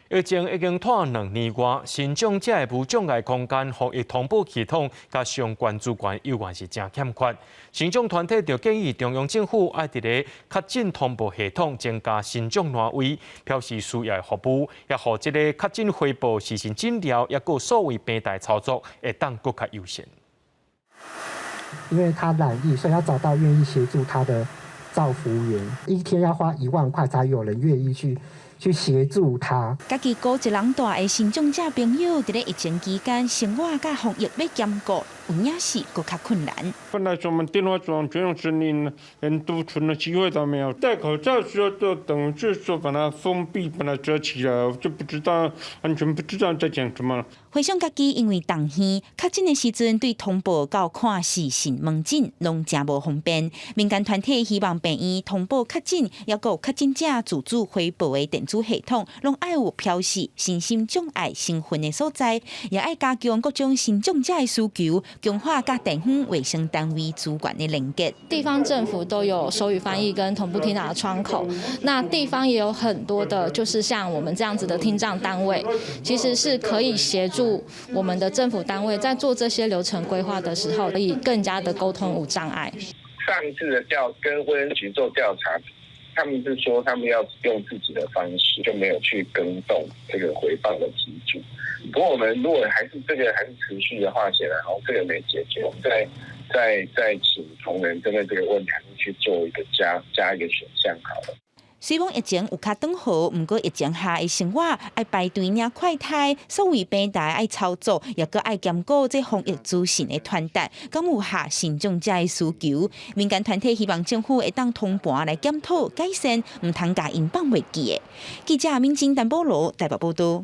疫情已经拖2年外，新长者的无障碍空间防疫通报系统甲相关资源犹原是真欠缺。新长团体就建议中央政府爱伫个确诊通报系统增加新长单位，表示需要的服务，也互这个确诊回报、实行诊疗，也有所谓平台操作，会当更较优先。因为他染疫，所以要找到愿意协助他的照服员，一天要花1万块才有人愿意去协助他。家己孤一人大的新长者朋友，伫咧疫情期间，生活甲防疫要兼顾，有影是更较困难。本来说我们电话中全用声音，连独存的机会都没有。戴口罩的时候，就等于是说把它封闭，把它遮起来，我就不知道，完全不知道在讲什么。回想家己因为重耳确诊的时阵，对通报到看视讯门诊拢真无方便。民间团体希望病院通报确诊，也有确诊者自主回报的电子系统，拢爱有标示身心障碍身份的所在，也爱加强各种新长者的需求，强化甲地方卫生单位资源的连接。地方政府都有手语翻译跟同步听打的窗口，那地方也有很多的，就是像我们这样子的听障单位，其实是可以协助我们的政府单位在做这些流程规划的时候，可以更加的沟通无障碍。上一次的跟卫生局做调查，他们是说他们要用自己的方式，就没有去更动这个回报的机制。不过我们如果还是持续的话，显然这个没解决，我们再请同仁针对这个问题去做一个加一个选项好了。虽然疫情有较转好，不过疫情下的生活爱排队领快筛，所谓平台爱操作，也搁爱兼顾这防疫资讯的传达，敢有下新长者的需求。民间团体希望政府会当通盘来检讨改善，唔通甲因放袂记的。记者民警陈保罗台北报道。